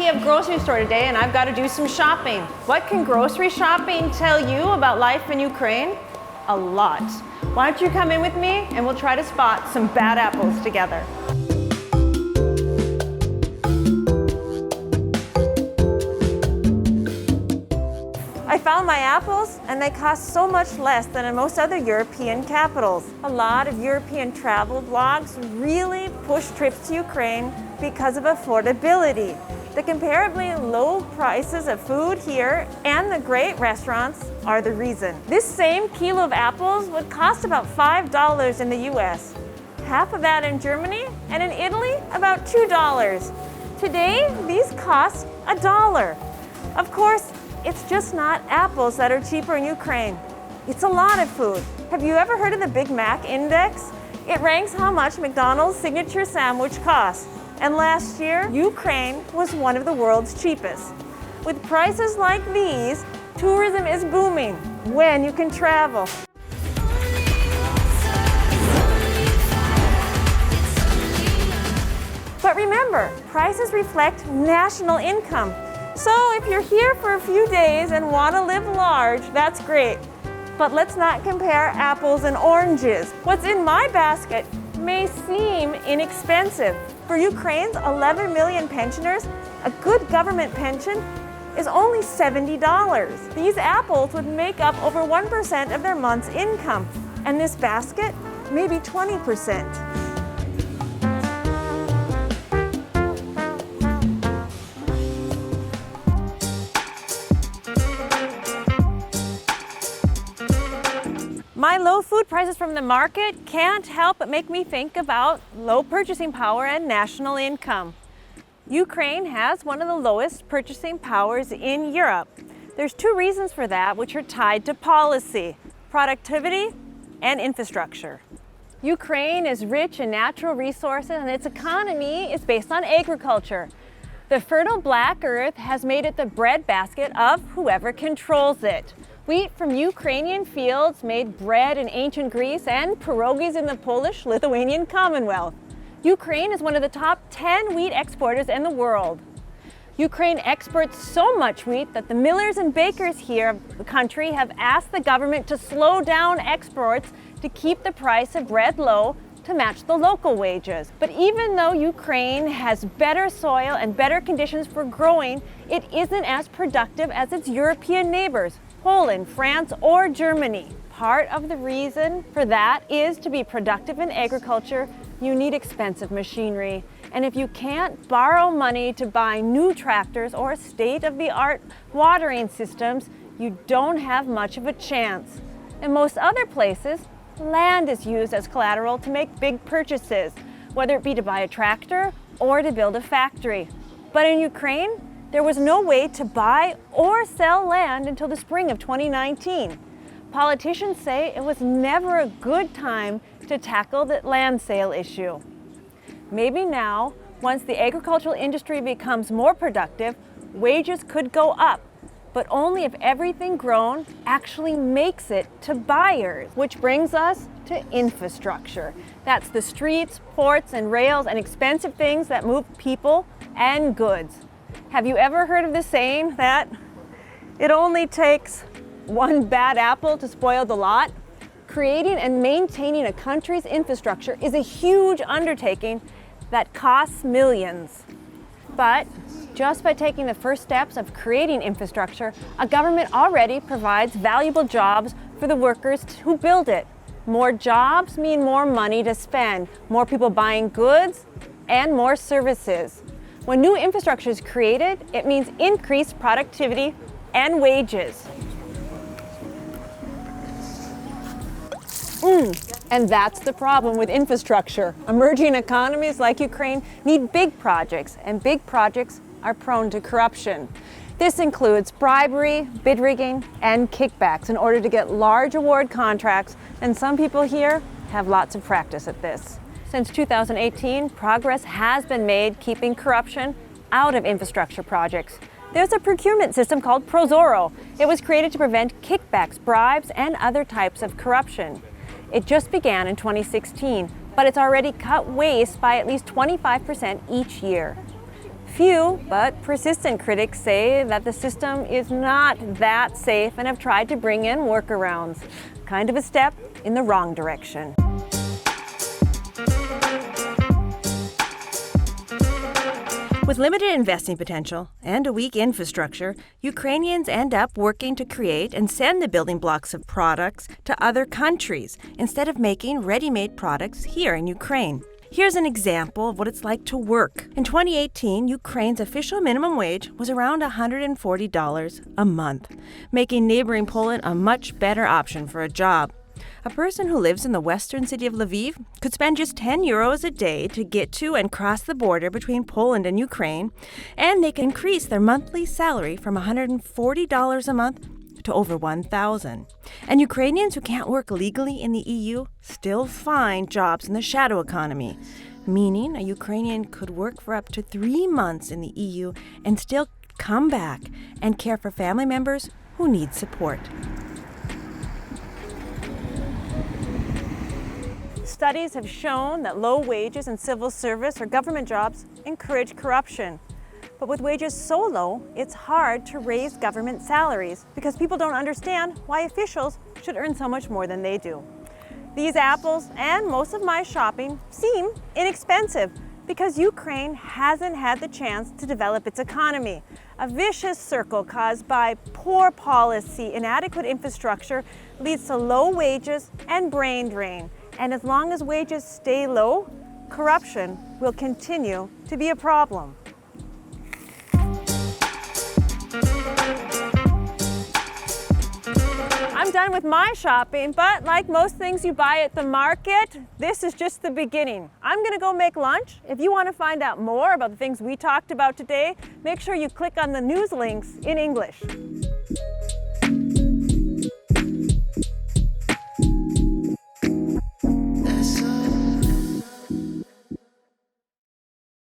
Kyiv grocery store today and I've got to do some shopping. What can grocery shopping tell you about life in Ukraine? A lot. Why don't you come in with me and we'll try to spot some bad apples together. I found my apples and they cost so much less than in most other European capitals. A lot of European travel blogs really push trips to Ukraine because of affordability. The comparably low prices of food here and the great restaurants are the reason. This same kilo of apples would cost about $5 in the US, half of that in Germany, and in Italy about $2. Today, these cost $1. Of course, it's just not apples that are cheaper in Ukraine. It's a lot of food. Have you ever heard of the Big Mac Index? It ranks how much McDonald's signature sandwich costs. And last year, Ukraine was one of the world's cheapest. With prices like these, tourism is booming when you can travel. But remember, prices reflect national income. So if you're here for a few days and want to live large, that's great. But let's not compare apples and oranges. What's in my basket may seem inexpensive. For Ukraine's 11 million pensioners, a good government pension is only $70. These apples would make up over 1% of their month's income, and this basket, maybe 20%. My low food prices from the market can't help but make me think about low purchasing power and national income. Ukraine has one of the lowest purchasing powers in Europe. There's two reasons for that, which are tied to policy, productivity, and infrastructure. Ukraine is rich in natural resources and its economy is based on agriculture. The fertile black earth has made it the breadbasket of whoever controls it. Wheat from Ukrainian fields made bread in ancient Greece and pierogies in the Polish-Lithuanian Commonwealth. Ukraine is one of the top 10 wheat exporters in the world. Ukraine exports so much wheat that the millers and bakers here of the country have asked the government to slow down exports to keep the price of bread low to match the local wages. But even though Ukraine has better soil and better conditions for growing, it isn't as productive as its European neighbors, Poland, France, or Germany. Part of the reason for that is to be productive in agriculture, you need expensive machinery. And if you can't borrow money to buy new tractors or state-of-the-art watering systems, you don't have much of a chance. In most other places, land is used as collateral to make big purchases, whether it be to buy a tractor or to build a factory. But in Ukraine, there was no way to buy or sell land until the spring of 2019. Politicians say it was never a good time to tackle the land sale issue. Maybe now, once the agricultural industry becomes more productive, wages could go up, but only if everything grown actually makes it to buyers. Which brings us to infrastructure. That's the streets, ports, and rails and expensive things that move people and goods. Have you ever heard of the saying that it only takes one bad apple to spoil the lot? Creating and maintaining a country's infrastructure is a huge undertaking that costs millions. But just by taking the first steps of creating infrastructure, a government already provides valuable jobs for the workers who build it. More jobs mean more money to spend, more people buying goods, and more services. When new infrastructure is created, it means increased productivity and wages. And that's the problem with infrastructure. Emerging economies like Ukraine need big projects, and big projects are prone to corruption. This includes bribery, bid rigging, and kickbacks in order to get large award contracts, and some people here have lots of practice at this. Since 2018, progress has been made keeping corruption out of infrastructure projects. There's a procurement system called Prozoro. It was created to prevent kickbacks, bribes, and other types of corruption. It just began in 2016, but it's already cut waste by at least 25% each year. Few but persistent critics say that the system is not that safe and have tried to bring in workarounds. Kind of a step in the wrong direction. With limited investing potential and a weak infrastructure, Ukrainians end up working to create and send the building blocks of products to other countries instead of making ready-made products here in Ukraine. Here's an example of what it's like to work. In 2018, Ukraine's official minimum wage was around $140 a month, making neighboring Poland a much better option for a job. A person who lives in the western city of Lviv could spend just 10 euros a day to get to and cross the border between Poland and Ukraine, and they can increase their monthly salary from $140 a month to over $1,000. And Ukrainians who can't work legally in the EU still find jobs in the shadow economy, meaning a Ukrainian could work for up to 3 months in the EU and still come back and care for family members who need support. Studies have shown that low wages in civil service or government jobs encourage corruption. But with wages so low, it's hard to raise government salaries because people don't understand why officials should earn so much more than they do. These apples and most of my shopping seem inexpensive because Ukraine hasn't had the chance to develop its economy. A vicious circle caused by poor policy, inadequate infrastructure leads to low wages and brain drain. And as long as wages stay low, corruption will continue to be a problem. I'm done with my shopping, but like most things you buy at the market, this is just the beginning. I'm gonna go make lunch. If you want to find out more about the things we talked about today, make sure you click on the news links in English.